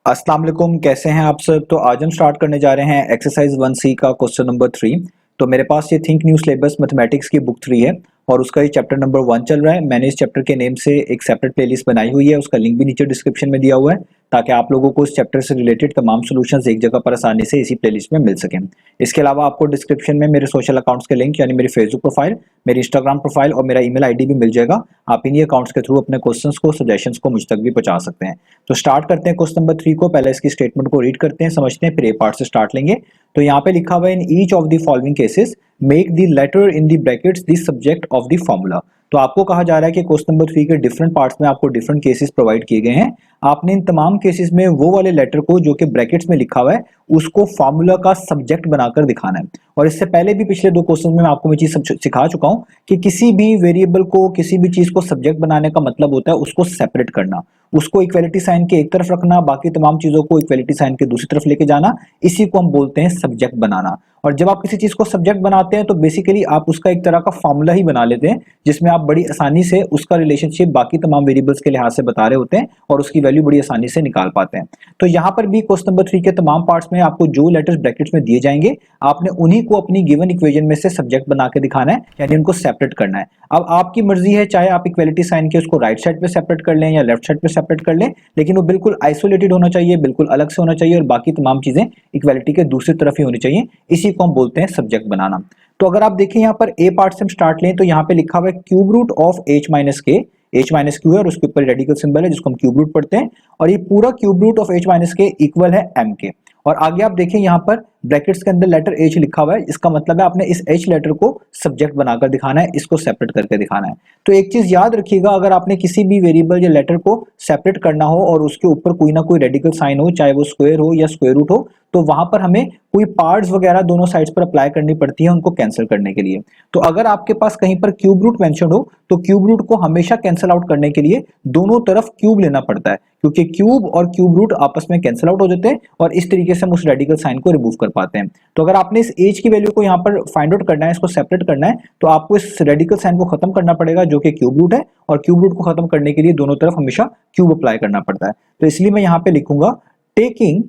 अस्सलाम वालेकुम, कैसे हैं आप सब। तो आज हम स्टार्ट करने जा रहे हैं एक्सरसाइज 1C का क्वेश्चन नंबर 3। तो मेरे पास ये थिंक न्यू सिलेबस मैथमेटिक्स की बुक 3 है और उसका ये चैप्टर नंबर 1 चल रहा है। मैंने इस चैप्टर के नेम से एक सेपरेट प्लेलिस्ट बनाई हुई है, उसका लिंक भी नीचे डिस्क्रिप्शन में दिया हुआ है ताकि आप लोगों को इस चैप्टर से रिलेटेड तमाम सॉल्यूशंस एक जगह पर आसानी से इसी प्लेलिस्ट में मिल सकें। इसके अलावा आपको डिस्क्रिप्शन में मेरे सोशल अकाउंट्स के लिंक यानी मेरी फेसबुक प्रोफाइल, मेरी इंस्टाग्राम प्रोफाइल और मेरा ईमेल आईडी भी मिल जाएगा। आप इन्हीं अकाउंट्स के थ्रू अपने क्वेश्चंस को, सजेशंस को मुझ तक भी पहुंचा सकते हैं। तो स्टार्ट करते हैं क्वेश्चन नंबर 3 को। पहले इसकी स्टेटमेंट को रीड करते हैं, समझते हैं, फिर ए पार्ट से स्टार्ट लेंगे। तो यहाँ पे लिखा हुआ है in each of the following cases make the letter in the brackets the subject of the formula. तो आपको कहा जा रहा है कि क्वेश्चन नंबर 3 के डिफरेंट पार्ट्स में आपको डिफरेंट केसेस प्रोवाइड किए गए हैं। आपने इन तमाम केसेस में वो वाले लेटर को जो कि ब्रैकेट्स में लिखा हुआ है उसको फॉर्मूला का सब्जेक्ट बनाकर दिखाना है। और इससे पहले भी पिछले 2 क्वेश्चन में मैं आपको मैं चीज सिखा चुका हूं कि किसी भी वेरिएबल को, किसी भी चीज को सब्जेक्ट बनाने का मतलब होता है उसको सेपरेट करना, उसको इक्वलिटी साइन के एक तरफ रखना, बाकी तमाम चीजों को इक्वलिटी साइन के दूसरी तरफ लेके जाना। इसी को हम बोलते हैं सब्जेक्ट बनाना। और जब आप किसी चीज को सब्जेक्ट बनाते हैं तो बेसिकली आप उसका एक तरह का फॉर्मूला ही बना लेते हैं जिसमें आप बड़ी आसानी से उसका रिलेशनशिप बाकी तमाम वेरिएबल्स के लिहाज से बता रहे होते हैं और उसकी वैल्यू बड़ी आसानी से निकाल पाते हैं। तो यहाँ पर भी क्वेश्चन नंबर 3 के तमाम पार्ट्स में आपको जो लेटर्स ब्रैकेट्स में दिए जाएंगे आपने उन्हीं को अपनी गिवन इक्वेशन में से सब्जेक्ट बना के दिखाना है, यानी उनको सेपरेट करना है। अब आपकी मर्जी है, चाहे आप इक्वलिटी साइन के उसको राइट साइड पे सेपरेट कर लें या लेफ्ट साइड पे सेपरेट कर लें, लेकिन वो बिल्कुल आइसोलेटेड होना चाहिए, बिल्कुल अलग से होना चाहिए और बाकी तमाम चीजें इक्वलिटी के दूसरी तरफ ही होनी चाहिए। इसी को हम बोलते हैं सब्जेक्ट बनाना। तो अगर आप देखें यहाँ पर ए पार्ट से हम स्टार्ट लें तो यहाँ पे लिखा हुआ है cube root of h minus k. h minus q है और उसके ऊपर रेडिकल सिंबल है जिसको हम क्यूब रूट पढ़ते हैं, और ये पूरा cube root of h minus k equal है m के। और आगे आप देखें यहाँ पर ब्रैकेट्स के अंदर लेटर h लिखा हुआ है, इसका मतलब है आपने इस h लेटर को सब्जेक्ट बनाकर दिखाना है, इसको सेपरेट करके दिखाना है। तो एक चीज याद रखिएगा, अगर आपने किसी भी वेरिएबल या लेटर को सेपरेट करना हो और उसके ऊपर कोई ना कोई रेडिकल साइन हो, चाहे वो स्क्वायर हो या स्क्वायर रूट हो, तो वहां पर हमें कोई पार्ट्स वगैरह दोनों साइड्स पर अप्लाई करनी पड़ती है उनको कैंसिल करने के लिए। तो अगर आपके पास कहीं पर क्यूब रूट मेंशन हो तो क्यूब रूट को हमेशा कैंसिल आउट करने के लिए दोनों तरफ क्यूब लेना पड़ता है, क्योंकि क्यूब और क्यूब रूट आपस में कैंसिल आउट हो जाते हैं और इस तरीके से हम उस रेडिकल साइन को रिमूव कर पाते हैं। तो अगर आपने इस एज की वैल्यू को यहाँ पर फाइंड आउट करना है, इसको सेपरेट करना है, तो आपको इस रेडिकल साइन को खत्म करना पड़ेगा जो कि क्यूब रूट है, और क्यूब रूट को खत्म करने के लिए दोनों तरफ हमेशा क्यूब अप्लाई करना पड़ता है। तो इसलिए मैं यहाँ पे लिखूंगा taking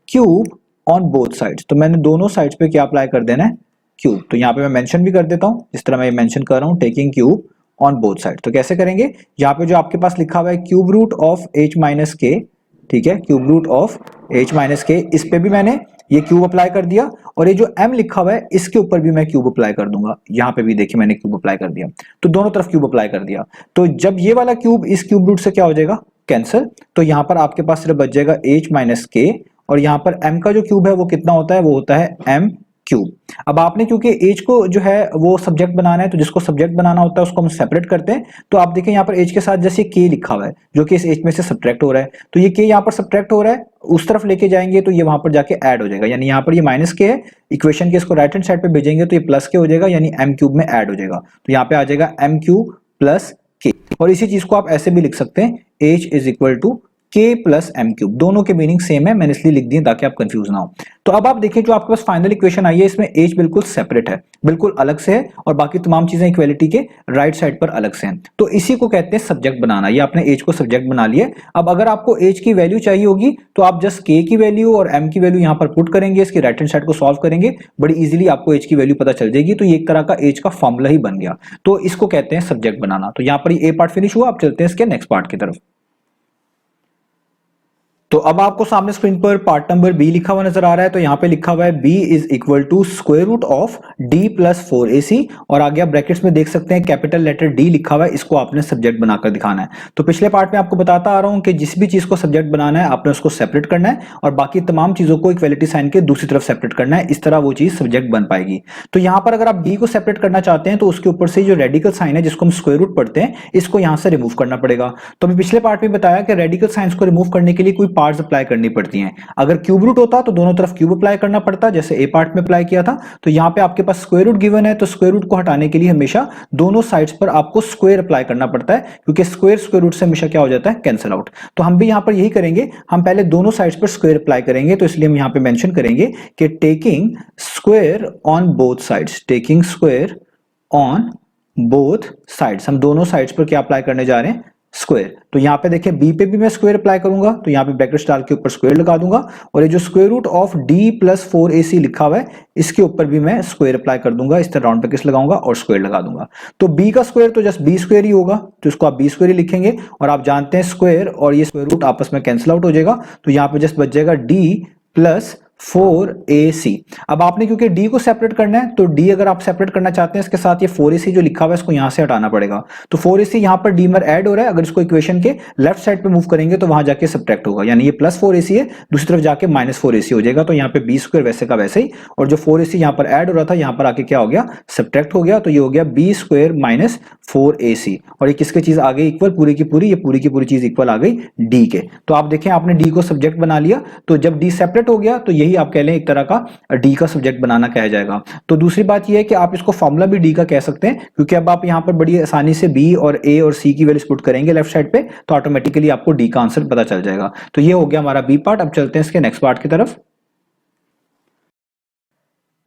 cube on both sides. तो मैंने दोनों साइड्स पे क्या अप्लाई कर देना है, क्यूब। तो यहाँ पे मैं मेंशन भी कर देता हूँ, इस तरह मैं मेंशन कर रहा हूँ taking cube on both side. तो कैसे करेंगे, यहाँ पे जो आपके पास लिखा हुआ है cube root of h minus k, ठीक है, cube root of h minus k, इस पे भी मैंने ये क्यूब अप्लाई कर दिया, और ये जो m लिखा हुआ है इसके ऊपर भी मैं क्यूब अप्लाई कर दूंगा। यहाँ पे भी देखिए मैंने क्यूब अप्लाई कर दिया, तो दोनों तरफ क्यूब अप्लाई कर दिया। तो जब ये वाला क्यूब इस क्यूब रूट से क्या हो जाएगा, कैंसिल। तो यहाँ पर आपके पास सिर्फ बच जाएगा h माइनस के, और यहाँ पर m का जो क्यूब है वो कितना होता है, वो होता है m क्यूब। अब आपने क्योंकि h को जो है वो सब्जेक्ट बनाना है, तो जिसको सब्जेक्ट बनाना होता है उसको हम सेपरेट करते हैं। तो आप देखें यहाँ पर h के साथ जैसे k लिखा हुआ है जो कि इस h में से सब्ट्रैक्ट हो रहा है, तो ये k यहाँ पर सब्ट्रैक्ट हो रहा है, उस तरफ लेके जाएंगे तो ये वहां पर जाके ऐड हो जाएगा, यानी यहाँ पर ये माइनस के है, इक्वेशन के इसको राइट हैंड साइड पे भेजेंगे तो ये प्लस के हो जाएगा, यानी m क्यूब में ऐड हो जाएगा। तो यहाँ पे आ जाएगा m क्यूब प्लस k। और इसी चीज को आप ऐसे भी लिख सकते हैं h is equal to k plus m cube. दोनों के मीनिंग सेम है, मैंने इसलिए लिख दिए ताकि आप कंफ्यूज ना हो। तो अब आप देखिए जो आपके पास फाइनल इक्वेशन आई है इसमें h बिल्कुल सेपरेट है, बिल्कुल अलग से है, और बाकी तमाम चीजें इक्वलिटी के राइट साइड पर अलग से हैं। तो इसी को कहते हैं सब्जेक्ट बनाना। ये आपने h को सब्जेक्ट बना लिया। अब अगर आपको h की वैल्यू चाहिए होगी तो आप जस्ट k की वैल्यू और m की वैल्यू यहाँ पर पुट करेंगे, इसकी राइट हैंड साइड को सॉल्व करेंगे, बड़ी इजीली आपको h की वैल्यू पता चल जाएगी। तो ये एक तरह का h का फॉर्मूला ही बन गया। तो इसको कहते हैं सब्जेक्ट बनाना। तो यहाँ पर ये a पार्ट फिनिश हुआ, अब चलते हैं इसके नेक्स्ट पार्ट की तरफ। तो अब आपको सामने स्क्रीन पर पार्ट नंबर बी लिखा हुआ नजर आ रहा है। तो यहाँ पे लिखा हुआ है b is equal to square root of d plus 4ac, और आगे आप ब्रैकेट्स में देख सकते हैं कैपिटल लेटर d लिखा हुआ है, इसको आपने सब्जेक्ट बनाकर दिखाना है। तो पिछले पार्ट में आपको बताता आ रहा हूं कि जिस भी चीज को सब्जेक्ट बनाना है आपने उसको सेपरेट करना है और बाकी तमाम चीजों को इक्वलिटी साइन के दूसरी तरफ सेपरेट करना है, इस तरह वो चीज सब्जेक्ट बन पाएगी। तो यहाँ पर अगर आप d को सेपरेट करना चाहते हैं तो उसके ऊपर से जो रेडिकल साइन है जिसको हम स्क्वायर रूट पढ़ते हैं, इसको यहाँ से रिमूव करना पड़ेगा। तो अभी पिछले पार्ट में बताया कि रेडिकल साइंस को रिमूव करने के लिए कोई पार्ट्स अप्लाई करनी पड़ती हैं। अगर क्यूब रूट होता तो दोनों तरफ क्यूब अप्लाई करना पड़ता, जैसे ए पार्ट में अप्लाई किया था। तो यहाँ पे आपके पास स्क्वायर रूट गिवन है, तो स्क्वायर रूट को हटाने के लिए हमेशा दोनों साइड्स पर आपको स्क्वायर अप्लाई करना पड़ता है, क्योंकि स्क्वायर स्क्वायर रूट से हमेशा क्या हो जाता है, कैंसिल आउट। तो हम भी यहाँ पर यही करेंगे, हम पहले दोनों साइड्स पर स्क्वायर अप्लाई करेंगे। तो इसलिए हम यहाँ पे मेंशन करेंगे कि taking square on both sides, taking square on both sides, हम दोनों साइड्स पर क्या अप्लाई करने जा रहे हैं, स्क्वायर। तो यहाँ पे देखें बी पे भी मैं स्क्वायर अप्लाई करूंगा, तो यहाँ पे ब्रैकेट्स डाल के ऊपर स्क्वायर लगा दूंगा, और ये जो square root of d plus 4ac लिखा हुआ है इसके ऊपर भी मैं स्क्वायर अप्लाई कर दूंगा, इस तरह राउंड ब्रैकेट्स लगाऊंगा और स्क्वायर लगा दूंगा। तो बी का स्क्वायर तो जस्ट बी स्क्वायर ही होगा, तो इसको आप बी स्क्वायर ही लिखेंगे, और आप जानते हैं स्क्वायर और ये स्क्वायर रूट आपस में कैंसिल आउट हो जाएगा, तो यहाँ पे जस्ट बच जाएगा डी प्लस 4ac। अब आपने क्योंकि d को सेपरेट करना है, तो d अगर आप सेपरेट करना चाहते हैं इसके साथ ये 4ac जो लिखा हुआ है इसको यहां से हटाना पड़ेगा, तो 4ac यहां पर d में ऐड हो रहा है, अगर इसको इक्वेशन के लेफ्ट साइड पे मूव करेंगे तो वहां जाके सब्ट्रैक्ट होगा, यानी ये प्लस 4ac है, दूसरी तरफ जाके माइनस 4ac हो जाएगा, तो यहाँ पे b स्क्वायर वैसे का वैसे ही, और जो 4ac यहां पर ऐड हो रहा था यहां पर आके क्या हो गया, सब्ट्रैक्ट हो गया, तो ये हो गया b स्क्वायर माइनस 4ac, और ये किसके चीज आ गई इक्वल, पूरी की पूरी, ये पूरी की पूरी चीज इक्वल आ गई d के। तो आप देखें आपने d को सब्जेक्ट बना लिया, तो जब d सेपरेट हो गया तो यही आप कह लें एक तरह का डी का सब्जेक्ट बनाना कहा जाएगा। तो दूसरी बात यह है कि आप इसको फॉर्मूला भी डी का कह सकते हैं, क्योंकि अब आप यहां पर बड़ी आसानी से बी और ए और सी की वैल्यूज पुट करेंगे लेफ्ट साइड पे, तो ऑटोमेटिकली आपको डी का आंसर पता चल जाएगा। तो ये हो गया हमारा बी पार्ट। अब चलते हैं इसके नेक्स्ट पार्ट की तरफ।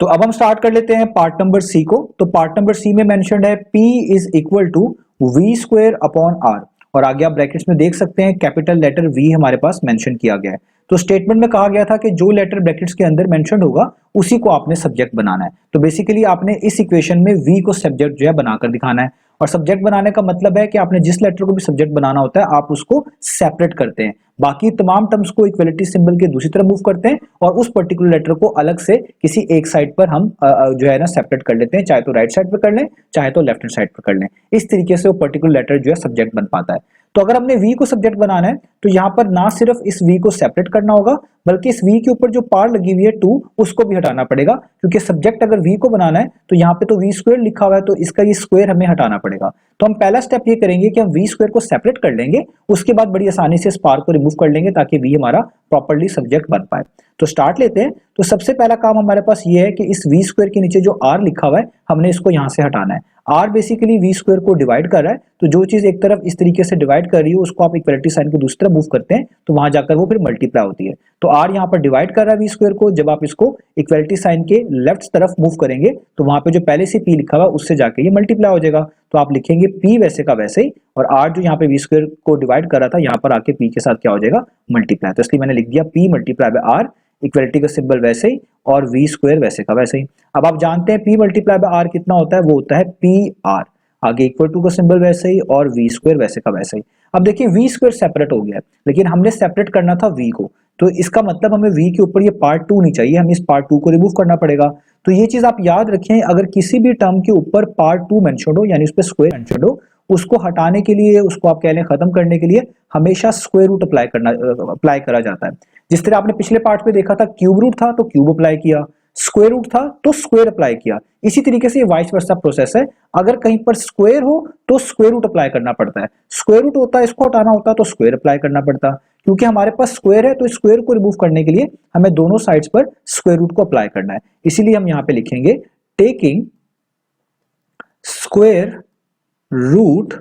तो अब हम स्टार्ट कर लेते हैं पार्ट नंबर सी को। तो पार्ट नंबर सी में मेंशन्ड है P is equal to v square upon r, और आगे आप ब्रैकेट्स में देख सकते हैं कैपिटल लेटर V हमारे पास मेंशन किया गया है। तो स्टेटमेंट में कहा गया था कि जो लेटर ब्रैकेट्स के अंदर मेंशन होगा उसी को आपने सब्जेक्ट बनाना है। तो बेसिकली आपने इस इक्वेशन में V को सब्जेक्ट जो है बनाकर दिखाना है, और सब्जेक्ट बनाने का मतलब है कि आपने जिस लेटर को भी सब्जेक्ट बनाना होता है आप उसको सेपरेट करते हैं, बाकी तमाम टर्म्स को इक्वलिटी सिंबल के दूसरी तरफ मूव करते हैं, और उस पर्टिकुलर लेटर को अलग से किसी एक साइड पर हम जो है ना सेपरेट कर लेते हैं, चाहे तो राइट साइड पर कर लें चाहे तो लेफ्ट हैंड साइड पर कर लें। इस तरीके से वो पर्टिकुलर लेटर जो है सब्जेक्ट बन पाता है। तो अगर हमने V को सब्जेक्ट बनाना है तो यहाँ पर ना सिर्फ इस V को सेपरेट करना होगा, बल्कि इस V के ऊपर जो पार लगी हुई है 2 उसको भी हटाना पड़ेगा, क्योंकि सब्जेक्ट अगर V को बनाना है तो यहाँ पे तो V स्क्वायर लिखा हुआ है, तो इसका ये स्क्वायर हमें हटाना पड़ेगा। तो हम पहला स्टेप ये करेंगे कि हम V स्क्वायर को सेपरेट कर लेंगे, उसके बाद बड़ी आसानी से इस पार को रिमूव कर लेंगे ताकि V हमारा प्रॉपर्ली सब्जेक्ट बन पाए। तो स्टार्ट लेते हैं। तो सबसे पहला काम हमारे पास ये है कि इस V स्क्वायर के नीचे जो R लिखा हुआ है हमने इसको यहाँ से हटाना है। R बेसिकली V स्क्वायर को डिवाइड कर रहा है, तो जो चीज एक तरफ इस तरीके से डिवाइड कर रही है उसको आप इक्वलिटी साइन को दूसरी तरफ मूव करते हैं, तो वहां जाकर वो फिर मल्टीप्लाई होती है। तो R यहाँ पर डिवाइड कर रहा है V स्क्वायर को, जब आप इसको इक्वलिटी साइन के लेफ्ट तरफ मूव करेंगे तो वहां पे जो पहले से P लिखा हुआ उससे जाके ये मल्टीप्लाई हो जाएगा। तो आप लिखेंगे P वैसे का वैसे ही, और R जो यहाँ पे V स्क्वायर को डिवाइड कर रहा था यहाँ पर आके P के साथ क्या हो जाएगा, मल्टीप्लाई। तो इसलिए मैंने लिख दिया P multiply by R, equality का सिंबल वैसे ही और V स्क्वायर वैसे का वैसे ही। अब आप जानते हैं P मल्टीप्लाई बाय R कितना होता है, वो होता है PR, आगे इक्वल टू का सिंबल वैसे ही और V स्क्वायर वैसे का वैसे ही। अब देखिए V स्क्वायर सेपरेट हो गया है, लेकिन हमने सेपरेट करना था V को, तो इसका मतलब हमें V के ऊपर ये पार्ट 2 नहीं चाहिए, हमें इस पार्ट 2 को रिमूव करना पड़ेगा। तो ये चीज आप याद रखें, अगर किसी भी टर्म के ऊपर पार्ट 2 मेंशन्ड हो यानी उस पर स्क्वायर मेंशन्ड हो, उसको हटाने के लिए, उसको आप कह लें खत्म करने के लिए हमेशा स्क्वायर रूट अप्लाई करा जाता है। जिस तरह आपने पिछले पार्ट में देखा था क्यूब रूट था तो क्यूब अप्लाई किया, स्क्वायर रूट था तो स्क्वायर अप्लाई किया, इसी तरीके से ये वाइस वर्सा प्रोसेस है। अगर कहीं पर स्क्वायर हो तो स्क्वायर रूट अप्लाई करना पड़ता है, स्क्वायर रूट होता है इसको हटाना होता है तो स्क्वायर अप्लाई करना पड़ता है। क्योंकि हमारे पास स्क्वायर है तो स्क्वायर को रिमूव करने के लिए हमें दोनों साइड्स पर स्क्वायर रूट को अप्लाई करना है, इसीलिए हम यहां पे लिखेंगे taking square root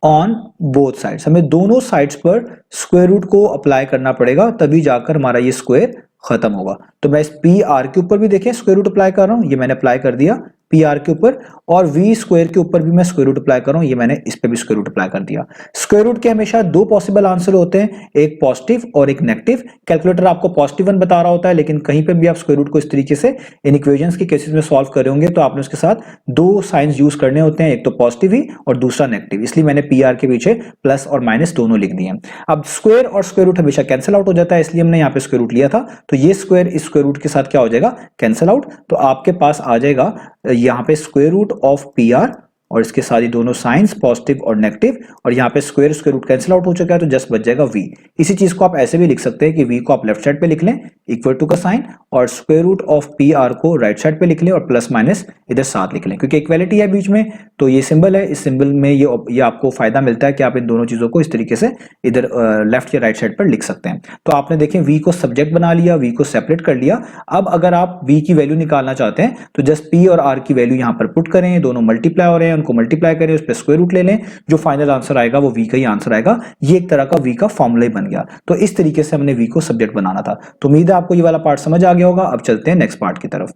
on both sides. हमें दोनों साइड्स पर स्क्वायर रूट को अप्लाई करना पड़ेगा, तभी जाकर हमारा ये स्क्वायर खत्म होगा। तो मैं इस पी आर के ऊपर भी देखें स्क्वायर रूट अप्लाई कर रहा हूं, ये मैंने अप्लाई कर दिया पी आर के ऊपर, और वी स्क्वायर के ऊपर भी मैं स्क्वायर रूट अप्लाई कर रहा हूं, ये मैंने इस पे भी स्क्वायर रूट अप्लाई कर दिया। स्क्वायर रूट के हमेशा दो पॉसिबल आंसर होते हैं, एक पॉजिटिव और एक नेगेटिव। कैलकुलेटर आपको पॉजिटिव वन बता रहा होता है, लेकिन कहीं पे भी आप स्क्वायर रूट को इस तरीके से इन इक्वेशंस के केसेस में सॉल्व कर रहे होंगे तो आपने उसके साथ दो साइंस यूज करने होते हैं, एक तो पॉजिटिव ही और दूसरा नेगेटिव, इसलिए मैंने पी आर के पीछे प्लस और माइनस दोनों लिख दिए। अब स्क्वायर और स्क्वायर रूट हमेशा कैंसिल आउट हो जाता है, इसलिए हमने यहाँ पे स्क्वायर रूट लिया था, तो ये स्क्वायर इस स्क्वायर रूट के साथ क्या हो जाएगा, कैंसिल आउट। तो आपके पास आ जाएगा यहाँ पे square root of p r और इसके साथ ही दोनों साइंस पॉजिटिव और नेगेटिव, और यहाँ पे square square root cancel out हो चुका है तो जस्ट बच जाएगा v। इसी चीज को आप ऐसे भी लिख सकते हैं कि v को आप लेफ्ट साइड पे लिख लें इक्वल टू का साइन, और square root of p r को राइट साइड पे लिख लें और प्लस माइनस इधर साथ लिख लें, क्योंकि इक्वलिटी है बीच में तो ये सिंबल है, इस सिंबल में ये आपको फायदा मिलता है कि आप इन दोनों चीजों को इस तरीके से इधर लेफ्ट या राइट साइड पर लिख सकते हैं। तो आपने देखें v को सब्जेक्ट बना लिया, v को सेपरेट कर लिया। अब अगर आप v की वैल्यू निकालना चाहते हैं तो जस्ट p और r की वैल्यू यहाँ पर पुट करें, दोनों मल्टीप्लाई हो रहे हैं उनको मल्टीप्लाई करें, उस पर स्क्वायर रूट ले लें, जो फाइनल आंसर आएगा वो v का ही आंसर आएगा। ये एक तरह का v का फॉर्मूला ही बन गया। तो इस तरीके से हमने v को सब्जेक्ट बनाना था। तो उम्मीद है आपको ये वाला पार्ट समझ आ गया होगा। अब चलते हैं नेक्स्ट पार्ट की तरफ।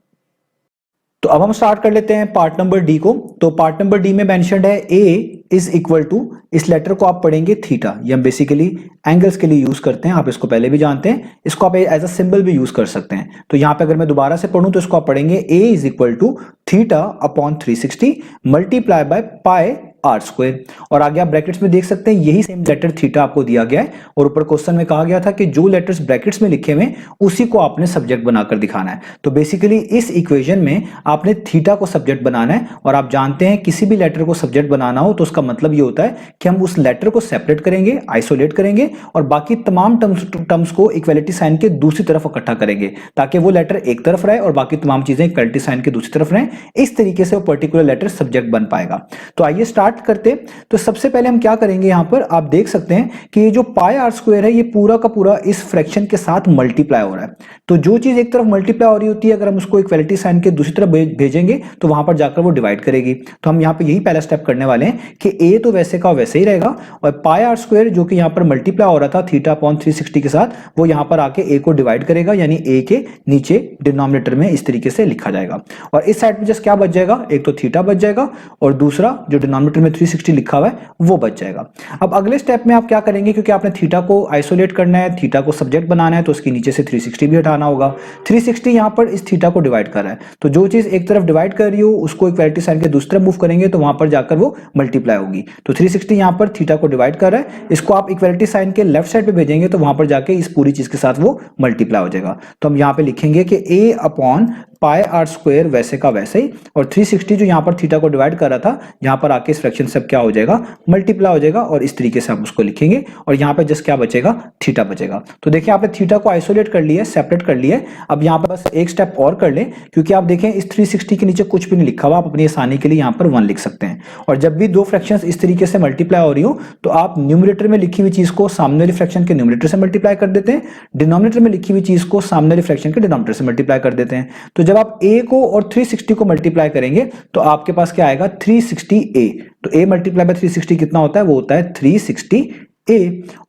तो अब हम स्टार्ट कर लेते हैं पार्ट नंबर डी को। तो पार्ट नंबर डी में मेंशन्ड है ए इज इक्वल टू, इस लेटर को आप पढ़ेंगे थीटा, ये हम बेसिकली एंगल्स के लिए यूज करते हैं, आप इसको पहले भी जानते हैं, इसको आप एज अ सिंबल भी यूज कर सकते हैं। तो यहाँ पे अगर मैं दोबारा से पढ़ूं तो इसको आप पढ़ेंगे A is equal to theta upon 360 multiply by pi r square, और आगे आप ब्रैकेट्स में देख सकते हैं यही सेम लेटर थीटा आपको दिया गया है, और ऊपर क्वेश्चन में कहा गया था कि जो लेटर्स ब्रैकेट्स में लिखे हुए उसी को आपने सब्जेक्ट बनाकर दिखाना है। तो बेसिकली इस इक्वेशन में आपने थीटा को सब्जेक्ट बनाना है, और आप जानते हैं किसी भी लेटर को सब्जेक्ट बनाना हो तो उसका मतलब ये होता है कि हम उस लेटर को सेपरेट करेंगे, आइसोलेट करेंगे, और बाकी तमाम टर्म्स को इक्वलिटी साइन के दूसरी तरफ इकट्ठा करेंगे, ताकि वो लेटर एक तरफ रहे और बाकी तमाम चीजें इक्वलिटी साइन के दूसरी तरफ रहें। इस तरीके से वो पर्टिकुलर लेटर सब्जेक्ट बन पाएगा। तो आइए स्टार्ट करते। तो सबसे पहले हम क्या करेंगे, यहां पर आप देख सकते हैं कि ये जो पाई आर स्क्वायर है ये पूरा का पूरा इस फ्रैक्शन के साथ मल्टीप्लाई हो रहा है। तो जो चीज एक तरफ मल्टीप्लाई हो रही होती है, अगर हम उसको इक्वलिटी साइन के दूसरी तरफ भेजेंगे तो वहां पर जाकर वो डिवाइड करेगी। तो हम यहाँ पे यही पहला स्टेप करने वाले हैं कि ए तो वैसे का वैसे ही रहेगा, और पाई आर स्क्वायर जो कि यहाँ पर मल्टीप्लाई हो रहा था थीटा अपॉन 360 के साथ, वो यहाँ पर आके ए को डिवाइड करेगा, यानी ए के नीचे डिनोमिनेटर में इस तरीके से लिखा जाएगा। और इस साइड में जस्ट क्या बच जाएगा, एक तो थीटा बच जाएगा और दूसरा जो डिनोमिनेटर में 360 लिखा हुआ है वो बच जाएगा। अब अगले स्टेप में आप क्या करेंगे, क्योंकि आपने थीटा को आइसोलेट करना है, थीटा को सब्जेक्ट बनाना है, तो उसके नीचे से 360 भी हटाना होगा। 360 यहां पर इस थीटा को डिवाइड कर रहा है, तो जो चीज एक तरफ डिवाइड कर रही हो उसको इक्वलिटी साइन के दूसरी तरफ मूव करेंगे तो वहां पर जाकर वो मल्टीप्लाई होगी। तो 360 यहां पर थीटा को डिवाइड कर रहा है, इसको आप इक्वलिटी साइन के लेफ्ट साइड पे भेजेंगे तो वहां पर जाके इस पूरी चीज के साथ वो मल्टीप्लाई हो जाएगा। तो हम यहां पे लिखेंगे कि ए अपॉन पाई आर स्क्वायर वैसे का वैसे ही, और 360 जो यहाँ पर थीटा को डिवाइड कर रहा था यहाँ पर आके इस फ्रैक्शन से क्या हो जाएगा, मल्टीप्लाई हो जाएगा, और इस तरीके से आप उसको लिखेंगे, और यहाँ पे जस्ट क्या बचेगा, थीटा बचेगा। तो देखिए आपने थीटा को आइसोलेट कर लिया है, सेपरेट कर लिया है। अब यहाँ पर बस एक स्टेप और कर लें, क्योंकि आप देखें इस 360 के नीचे कुछ भी नहीं लिखा हुआ, आप अपनी आसानी के लिए यहाँ पर 1 लिख सकते हैं। और जब भी दो फ्रैक्शंस इस तरीके से मल्टीप्लाई हो रही हो तो आप न्यूमरेटर में लिखी हुई चीज को सामने वाली फ्रैक्शन के न्यूमरेटर से मल्टीप्लाई कर देते हैं, डिनोमिनेटर में लिखी हुई चीज को सामने वाली फ्रैक्शन के डिनोमिनेटर से मल्टीप्लाई कर देते हैं। तो जब आप ए को और 360 को मल्टीप्लाई करेंगे तो आपके पास क्या आएगा, 360a। तो a मल्टीप्लाई बाय 360 कितना होता है, वो होता है 360a।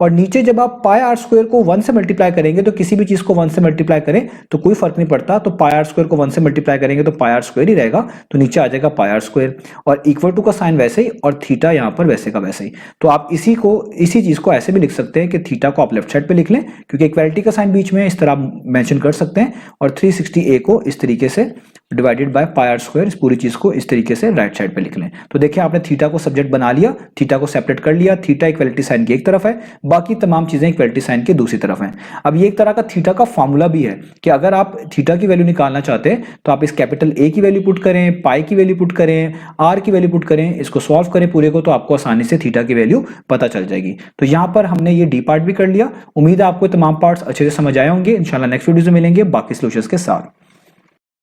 और नीचे जब आप पाई आर स्क्वायर को 1 से मल्टीप्लाई करेंगे, तो किसी भी चीज को 1 से मल्टीप्लाई करें तो कोई फर्क नहीं पड़ता, तो पाई आर स्क्वायर को 1 से मल्टीप्लाई करेंगे तो पाई आर स्क्वायर ही रहेगा, तो नीचे आ जाएगा पाई आर स्क्वायर, और इक्वल टू का साइन वैसे ही और थीटा यहाँ पर वैसे का वैसे ही। तो आप इसी चीज को ऐसे भी लिख सकते हैं कि थीटा को आप लेफ्ट साइड पे लिख लें, क्योंकि इक्वालिटी का साइन बीच में इस तरह आप मेंशन कर सकते हैं, और 360a को इस तरीके से divided by pi r square, इस पूरी चीज को इस तरीके से राइट साइड पे लिख लें। तो देखिए आपने थीटा को सब्जेक्ट बना लिया, थीटा को सेपरेट कर लिया, थीटा इक्वलिटी साइन की एक तरफ है, बाकी तमाम चीजें इक्वलिटी साइन की दूसरी तरफ हैं। अब ये एक तरह का थीटा का फॉर्मूला भी है कि अगर आप थीटा की वैल्यू निकालना चाहते हैं तो आप इस कैपिटल ए की वैल्यू पुट करें, पाई की वैल्यू पुट करें, आर की वैल्यू पुट करें, इसको सॉल्व करें पूरे को, तो आपको आसानी से थीटा की वैल्यू पता चल जाएगी। तो यहां पर हमने ये डी पार्ट भी कर लिया। उम्मीद है आपको तमाम पार्ट्स अच्छे से समझ आए होंगे। इंशाल्लाह नेक्स्ट वीडियो में मिलेंगे बाकी सॉल्यूशंस के साथ।